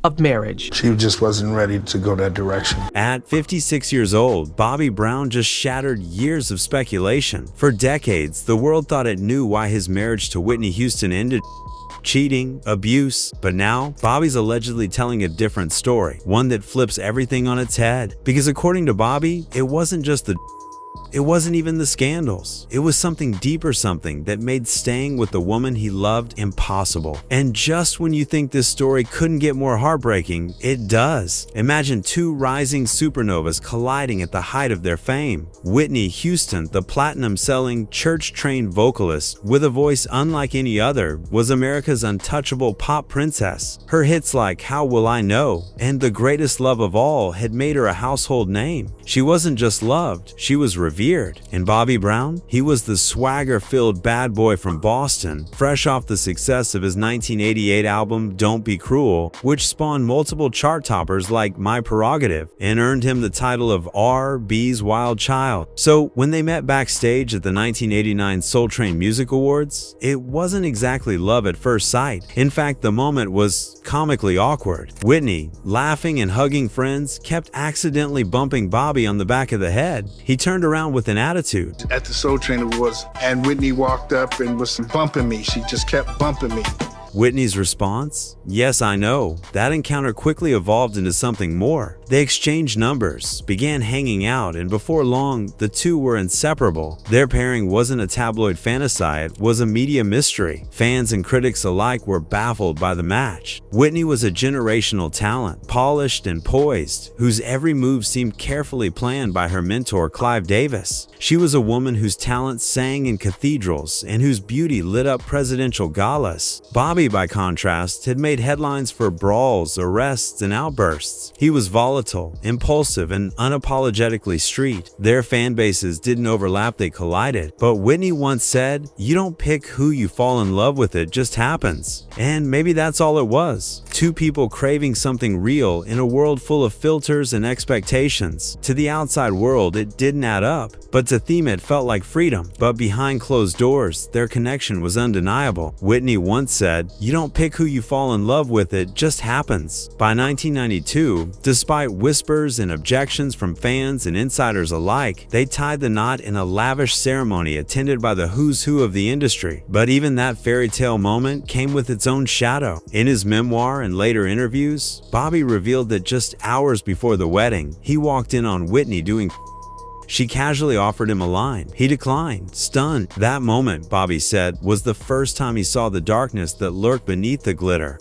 of marriage. She just wasn't ready to go that direction. At 56 years old, Bobby Brown just shattered years of speculation. For decades, the world thought it knew why his marriage to Whitney Houston ended: cheating, abuse. But now, Bobby's allegedly telling a different story, one that flips everything on its head. Because according to Bobby, it wasn't even the scandals. It was something deeper, something that made staying with the woman he loved impossible. And just when you think this story couldn't get more heartbreaking, it does. Imagine two rising supernovas colliding at the height of their fame. Whitney Houston, the platinum-selling, church-trained vocalist with a voice unlike any other, was America's untouchable pop princess. Her hits like How Will I Know and The Greatest Love of All had made her a household name. She wasn't just loved, she was revered. And Bobby Brown? He was the swagger-filled bad boy from Boston, fresh off the success of his 1988 album Don't Be Cruel, which spawned multiple chart toppers like My Prerogative and earned him the title of R&B's Wild Child. So when they met backstage at the 1989 Soul Train Music Awards, it wasn't exactly love at first sight. In fact, the moment was comically awkward. Whitney, laughing and hugging friends, kept accidentally bumping Bobby on the back of the head. He turned around with an attitude. At the Soul Train Awards, and Whitney walked up and was bumping me. She just kept bumping me. Whitney's response? Yes, I know. That encounter quickly evolved into something more. They exchanged numbers, began hanging out, and before long, the two were inseparable. Their pairing wasn't a tabloid fantasy, it was a media mystery. Fans and critics alike were baffled by the match. Whitney was a generational talent, polished and poised, whose every move seemed carefully planned by her mentor, Clive Davis. She was a woman whose talent sang in cathedrals and whose beauty lit up presidential galas. Bobby, by contrast, had made headlines for brawls, arrests, and outbursts. He was volatile, impulsive, and unapologetically street. Their fan bases didn't overlap, they collided. But Whitney once said, "You don't pick who you fall in love with, it just happens." And maybe that's all it was. Two people craving something real in a world full of filters and expectations. To the outside world, it didn't add up. But to them, it felt like freedom. But behind closed doors, their connection was undeniable. Whitney once said, "You don't pick who you fall in love with, it just happens." By 1992, despite whispers and objections from fans and insiders alike, they tied the knot in a lavish ceremony attended by the who's who of the industry. But even that fairy tale moment came with its own shadow. In his memoir and later interviews, Bobby revealed that just hours before the wedding, he walked in on Whitney doing. She casually offered him a line. He declined, stunned. That moment, Bobby said, was the first time he saw the darkness that lurked beneath the glitter.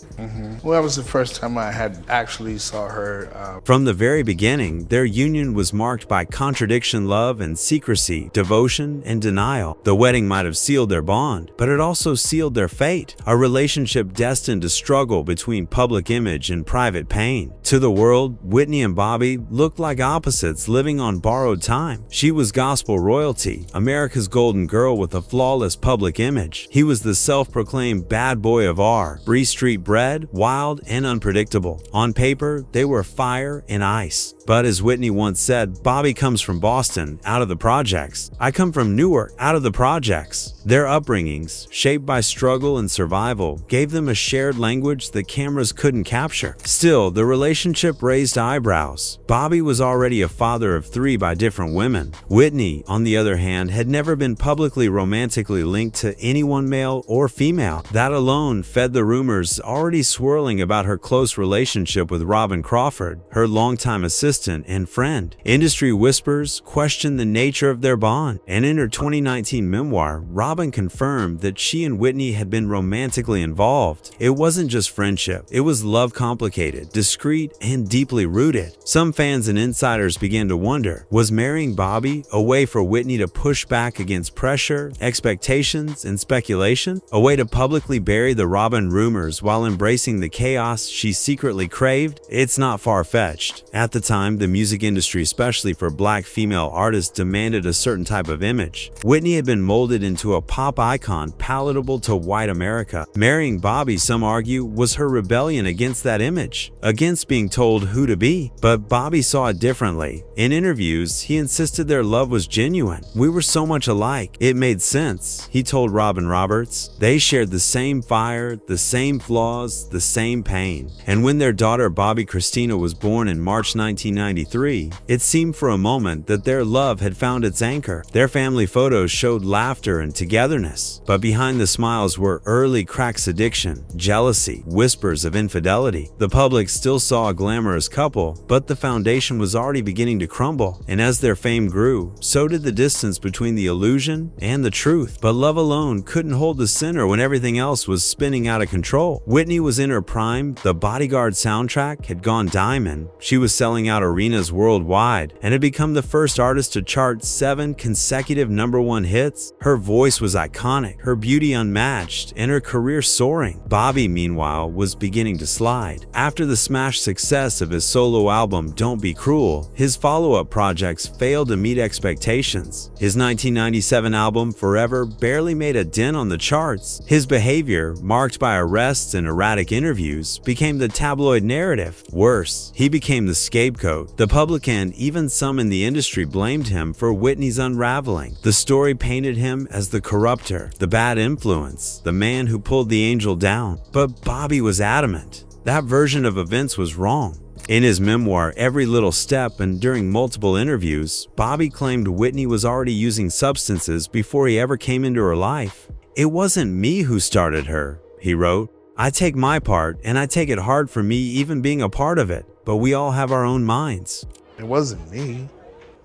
Well, that was the first time I had actually saw her. From the very beginning, their union was marked by contradiction, love, and secrecy, devotion, and denial. The wedding might have sealed their bond, but it also sealed their fate, a relationship destined to struggle between public image and private pain. To the world, Whitney and Bobby looked like opposites living on borrowed time. She was gospel royalty, America's golden girl with a flawless public image. He was the self-proclaimed bad boy of R&B street bred, wild, and unpredictable. On paper, they were fire and ice. But as Whitney once said, Bobby comes from Boston, out of the projects. I come from Newark, out of the projects. Their upbringings, shaped by struggle and survival, gave them a shared language that cameras couldn't capture. Still, the relationship raised eyebrows. Bobby was already a father of 3 by different women. Whitney, on the other hand, had never been publicly romantically linked to anyone, male or female. That alone fed the rumors already swirling about her close relationship with Robin Crawford, her longtime assistant and friend. Industry whispers questioned the nature of their bond, and in her 2019 memoir, Robin confirmed that she and Whitney had been romantically involved. It wasn't just friendship, it was love, complicated, discreet, and deeply rooted. Some fans and insiders began to wonder, was marrying Bobby a way for Whitney to push back against pressure, expectations, and speculation? A way to publicly bury the Robin rumors while embracing the chaos she secretly craved? It's not far-fetched. At the time, time, the music industry, especially for black female artists, demanded a certain type of image. Whitney had been molded into a pop icon palatable to white America. Marrying Bobby, some argue, was her rebellion against that image, against being told who to be. But Bobby saw it differently. In interviews, he insisted their love was genuine. "We were so much alike. It made sense," he told Robin Roberts. They shared the same fire, the same flaws, the same pain. And when their daughter Bobby Christina was born in March 1993, it seemed for a moment that their love had found its anchor. Their family photos showed laughter and togetherness, but behind the smiles were early cracks, addiction, jealousy, whispers of infidelity. The public still saw a glamorous couple, but the foundation was already beginning to crumble. And as their fame grew, so did the distance between the illusion and the truth. But love alone couldn't hold the sinner when everything else was spinning out of control. Whitney was in her prime. The Bodyguard soundtrack had gone diamond. She was selling out arenas worldwide and had become the first artist to chart 7 consecutive #1 hits. Her voice was iconic, her beauty unmatched, and her career soaring. Bobby, meanwhile, was beginning to slide. After the smash success of his solo album Don't Be Cruel, his follow-up projects failed to meet expectations. His 1997 album Forever barely made a dent on the charts. His behavior, marked by arrests and erratic interviews, became the tabloid narrative. Worse, he became the scapegoat. The public and even some in the industry blamed him for Whitney's unraveling. The story painted him as the corrupter, the bad influence, the man who pulled the angel down. But Bobby was adamant. That version of events was wrong. In his memoir, Every Little Step, and during multiple interviews, Bobby claimed Whitney was already using substances before he ever came into her life. "It wasn't me who started her," he wrote. "I take my part, and I take it hard for me even being a part of it, but we all have our own minds." It wasn't me.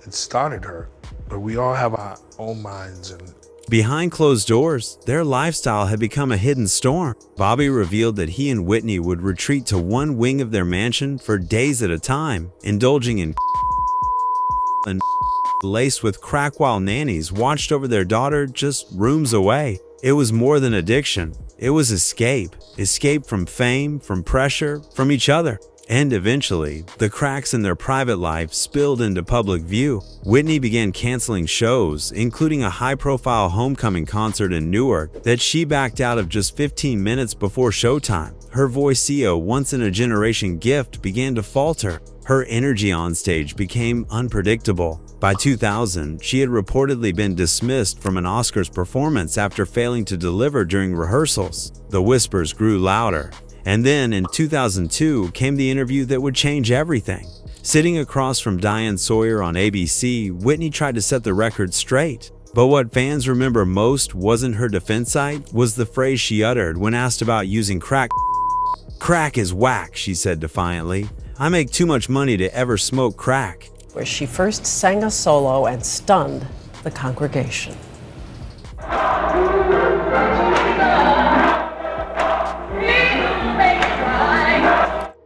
It started her, but we all have our own minds. And behind closed doors, their lifestyle had become a hidden storm. Bobby revealed that he and Whitney would retreat to one wing of their mansion for days at a time, indulging in and laced with crack while nannies watched over their daughter just rooms away. It was more than addiction. It was escape. Escape from fame, from pressure, from each other. And eventually, the cracks in their private life spilled into public view. Whitney began canceling shows, including a high-profile homecoming concert in Newark that she backed out of just 15 minutes before showtime. Her voiceo, once-in-a-generation gift, began to falter. Her energy on stage became unpredictable. By 2000, she had reportedly been dismissed from an Oscars performance after failing to deliver during rehearsals. The whispers grew louder. And then in 2002 came the interview that would change everything. Sitting across from Diane Sawyer on ABC, Whitney tried to set the record straight. But what fans remember most wasn't her defense site, was the phrase she uttered when asked about using crack. "Crack is whack," she said defiantly. "I make too much money to ever smoke crack." Where she first sang a solo and stunned the congregation.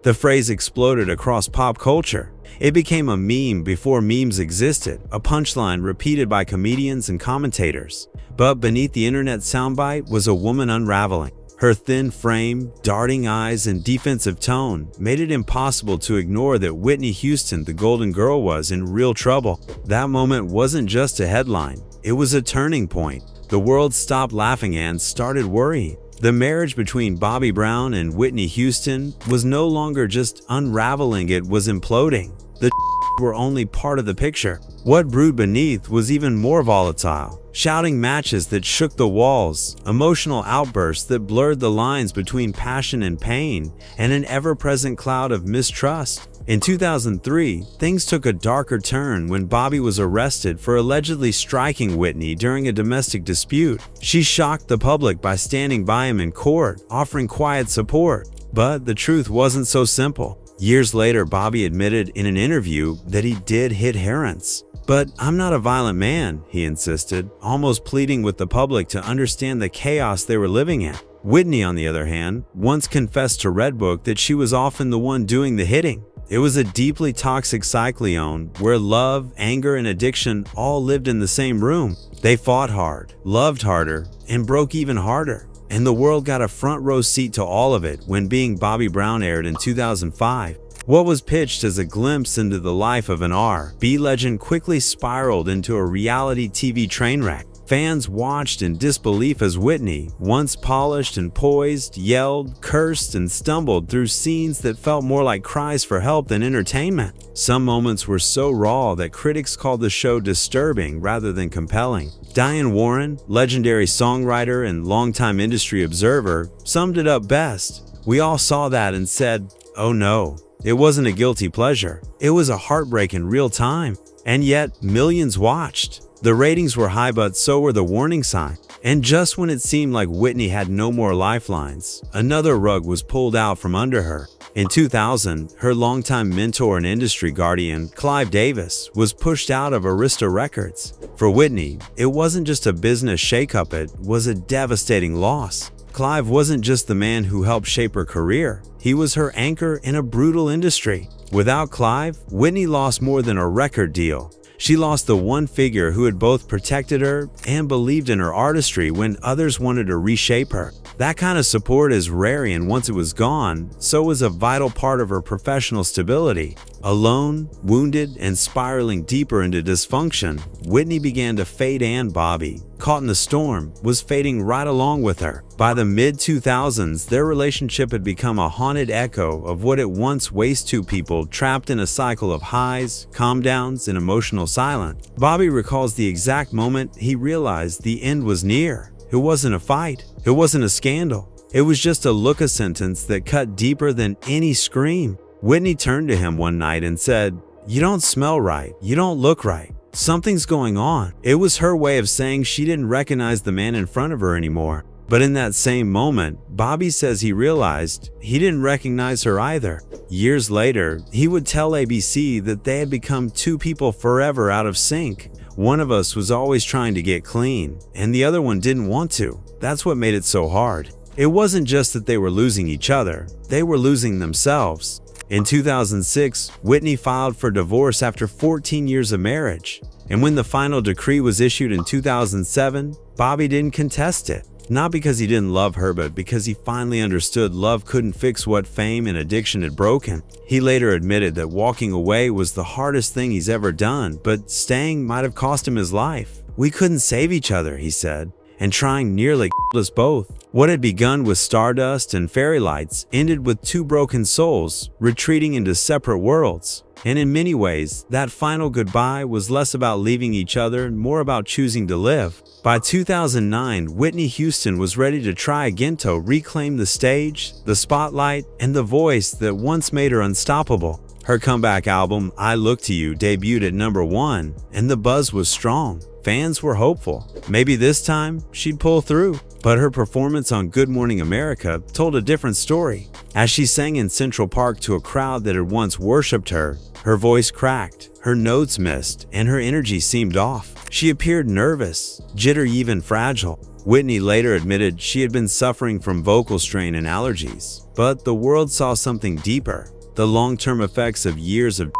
The phrase exploded across pop culture. It became a meme before memes existed, a punchline repeated by comedians and commentators. But beneath the internet soundbite was a woman unraveling. Her thin frame, darting eyes, and defensive tone made it impossible to ignore that Whitney Houston, the Golden Girl, was in real trouble. That moment wasn't just a headline, it was a turning point. The world stopped laughing and started worrying. The marriage between Bobby Brown and Whitney Houston was no longer just unraveling, it was imploding. The were only part of the picture. What brewed beneath was even more volatile. Shouting matches that shook the walls, emotional outbursts that blurred the lines between passion and pain, and an ever-present cloud of mistrust. In 2003, things took a darker turn when Bobby was arrested for allegedly striking Whitney during a domestic dispute. She shocked the public by standing by him in court, offering quiet support. But the truth wasn't so simple. Years later, Bobby admitted in an interview that he did hit Herons. "But I'm not a violent man," he insisted, almost pleading with the public to understand the chaos they were living in. Whitney, on the other hand, once confessed to Redbook that she was often the one doing the hitting. It was a deeply toxic cyclone where love, anger, and addiction all lived in the same room. They fought hard, loved harder, and broke even harder. And the world got a front row seat to all of it when Being Bobby Brown aired in 2005. What was pitched as a glimpse into the life of an R&B legend quickly spiraled into a reality TV train wreck. Fans watched in disbelief as Whitney, once polished and poised, yelled, cursed, and stumbled through scenes that felt more like cries for help than entertainment. Some moments were so raw that critics called the show disturbing rather than compelling. Diane Warren, legendary songwriter and longtime industry observer, summed it up best. "We all saw that and said, oh no. It wasn't a guilty pleasure. It was a heartbreak in real time. And yet, millions watched. The ratings were high, but so were the warning signs. And just when it seemed like Whitney had no more lifelines, another rug was pulled out from under her. In 2000, her longtime mentor and industry guardian, Clive Davis, was pushed out of Arista Records. For Whitney, it wasn't just a business shakeup, it was a devastating loss. Clive wasn't just the man who helped shape her career, he was her anchor in a brutal industry. Without Clive, Whitney lost more than a record deal. She lost the one figure who had both protected her and believed in her artistry when others wanted to reshape her. That kind of support is rare, and once it was gone, so was a vital part of her professional stability. Alone, wounded, and spiraling deeper into dysfunction, Whitney began to fade, and Bobby, caught in the storm, was fading right along with her. By the mid-2000s, their relationship had become a haunted echo of what it once was, two people trapped in a cycle of highs, calm-downs, and emotional silence. Bobby recalls the exact moment he realized the end was near. It wasn't a fight. It wasn't a scandal. It was just a look-a sentence that cut deeper than any scream. Whitney turned to him one night and said, "You don't smell right. You don't look right. Something's going on." It was her way of saying she didn't recognize the man in front of her anymore. But in that same moment, Bobby says he realized he didn't recognize her either. Years later, he would tell ABC that they had become two people forever out of sync. One of us was always trying to get clean, and the other one didn't want to. That's what made it so hard. It wasn't just that they were losing each other, they were losing themselves. In 2006, Whitney filed for divorce after 14 years of marriage. And when the final decree was issued in 2007, Bobby didn't contest it. Not because he didn't love her, but because he finally understood love couldn't fix what fame and addiction had broken. He later admitted that walking away was the hardest thing he's ever done, but staying might have cost him his life. "We couldn't save each other," he said, "and trying nearly killed us both." What had begun with stardust and fairy lights ended with two broken souls retreating into separate worlds. And in many ways, that final goodbye was less about leaving each other and more about choosing to live. By 2009, Whitney Houston was ready to try again to reclaim the stage, the spotlight, and the voice that once made her unstoppable. Her comeback album, I Look to You, debuted at #1, and the buzz was strong. Fans were hopeful. Maybe this time, she'd pull through. But her performance on Good Morning America told a different story. As she sang in Central Park to a crowd that had once worshipped her, her voice cracked, her notes missed, and her energy seemed off. She appeared nervous, jittery, even fragile. Whitney later admitted she had been suffering from vocal strain and allergies. But the world saw something deeper, the long-term effects of years of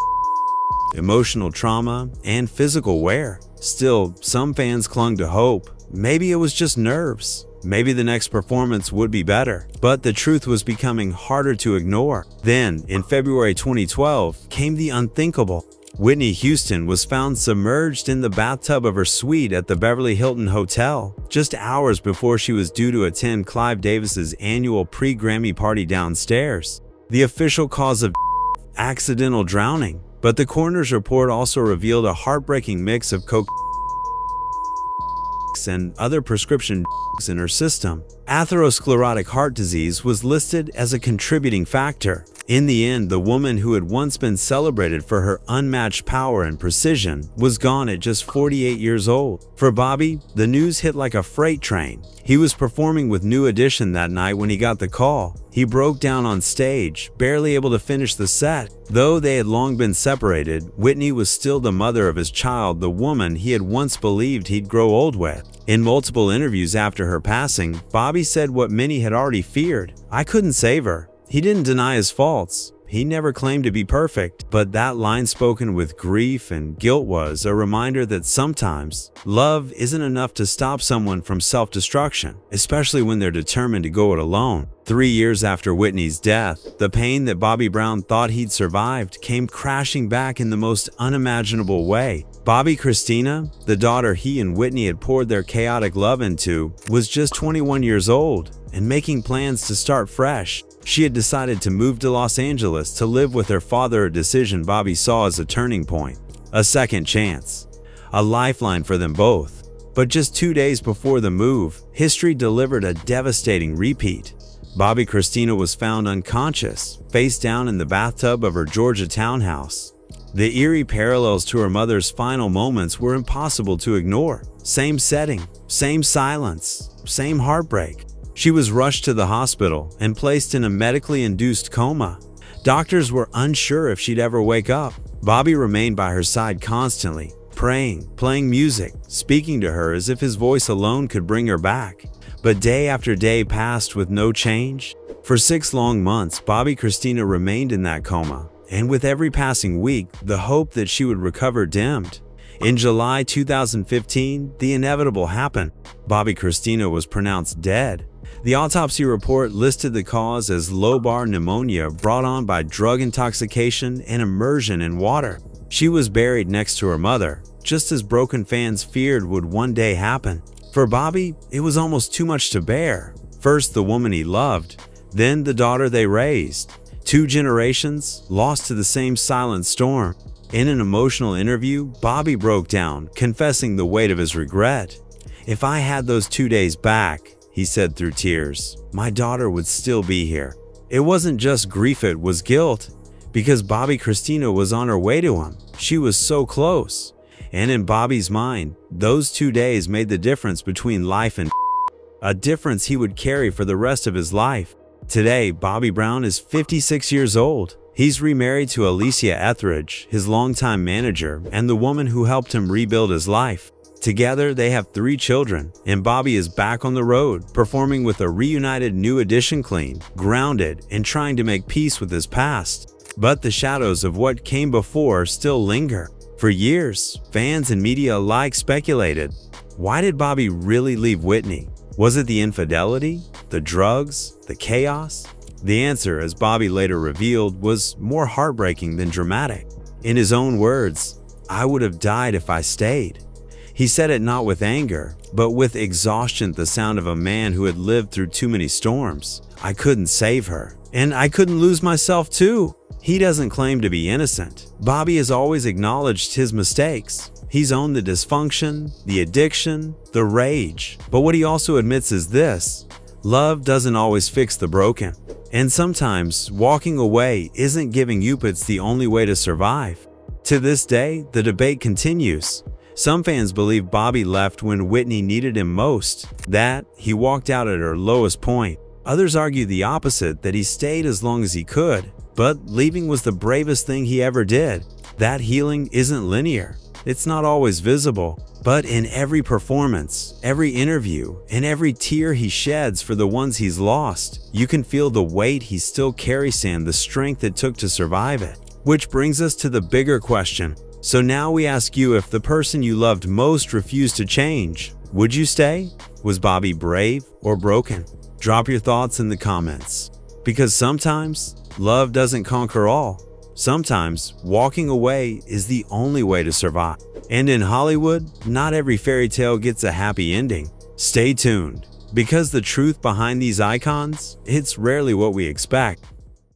emotional trauma and physical wear. Still, some fans clung to hope. Maybe it was just nerves. Maybe the next performance would be better. But the truth was becoming harder to ignore. Then, in February 2012, came the unthinkable. Whitney Houston was found submerged in the bathtub of her suite at the Beverly Hilton Hotel, just hours before she was due to attend Clive Davis's annual pre-Grammy party downstairs. The official cause of accidental drowning. But the coroner's report also revealed a heartbreaking mix of cocaine and other prescription drugs in her system. Atherosclerotic heart disease was listed as a contributing factor. In the end, the woman who had once been celebrated for her unmatched power and precision was gone at just 48 years old. For Bobby, the news hit like a freight train. He was performing with New Edition that night when he got the call. He broke down on stage, barely able to finish the set. Though they had long been separated, Whitney was still the mother of his child, the woman he had once believed he'd grow old with. In multiple interviews after her passing, Bobby said what many had already feared: "I couldn't save her." He didn't deny his faults, He never claimed to be perfect, but that line spoken with grief and guilt was a reminder that sometimes love isn't enough to stop someone from self-destruction, especially when they're determined to go it alone. 3 years after Whitney's death, the pain that Bobby Brown thought he'd survived came crashing back in the most unimaginable way. Bobby Christina, the daughter he and Whitney had poured their chaotic love into, was just 21 years old and making plans to start fresh. She had decided to move to Los Angeles to live with her father, a decision Bobby saw as a turning point, a second chance, a lifeline for them both. But just 2 days before the move, history delivered a devastating repeat. Bobby Christina was found unconscious, face down in the bathtub of her Georgia townhouse. The eerie parallels to her mother's final moments were impossible to ignore. Same setting, same silence, same heartbreak. She was rushed to the hospital and placed in a medically induced coma. Doctors were unsure if she'd ever wake up. Bobby remained by her side constantly, praying, playing music, speaking to her as if his voice alone could bring her back. But day after day passed with no change. For 6 long months, Bobby Christina remained in that coma, and with every passing week, the hope that she would recover dimmed. In July 2015, the inevitable happened. Bobby Christina was pronounced dead. The autopsy report listed the cause as lobar pneumonia brought on by drug intoxication and immersion in water. She was buried next to her mother, just as broken fans feared would one day happen. For Bobby, it was almost too much to bear. First the woman he loved, then the daughter they raised. 2 generations lost to the same silent storm. In an emotional interview, Bobby broke down, confessing the weight of his regret. "If I had those 2 days back," he said through tears, "my daughter would still be here." It wasn't just grief, it was guilt, because Bobby Christina was on her way to him. She was so close. And in Bobby's mind, those 2 days made the difference between life and a difference he would carry for the rest of his life. Today, Bobby Brown is 56 years old. He's remarried to Alicia Etheridge, his longtime manager, and the woman who helped him rebuild his life. Together, they have 3 children, and Bobby is back on the road, performing with a reunited New Edition clean, grounded, and trying to make peace with his past. But the shadows of what came before still linger. For years, fans and media alike speculated, why did Bobby really leave Whitney? Was it the infidelity, the drugs, the chaos? The answer, as Bobby later revealed, was more heartbreaking than dramatic. In his own words, "I would have died if I stayed." He said it not with anger, but with exhaustion, the sound of a man who had lived through too many storms. "I couldn't save her, and I couldn't lose myself too." He doesn't claim to be innocent. Bobby has always acknowledged his mistakes. He's owned the dysfunction, the addiction, the rage. But what he also admits is this: love doesn't always fix the broken. And sometimes walking away isn't giving up, it's the only way to survive. To this day, the debate continues. Some fans believe Bobby left when Whitney needed him most, that he walked out at her lowest point. Others argue the opposite, that he stayed as long as he could, but leaving was the bravest thing he ever did. That healing isn't linear. It's not always visible, but in every performance, every interview, and every tear he sheds for the ones he's lost, you can feel the weight he still carries and the strength it took to survive it. Which brings us to the bigger question. So now we ask you, if the person you loved most refused to change, would you stay? Was Bobby brave or broken? Drop your thoughts in the comments. Because sometimes, love doesn't conquer all. Sometimes, walking away is the only way to survive. And in Hollywood, not every fairy tale gets a happy ending. Stay tuned, because the truth behind these icons, it's rarely what we expect.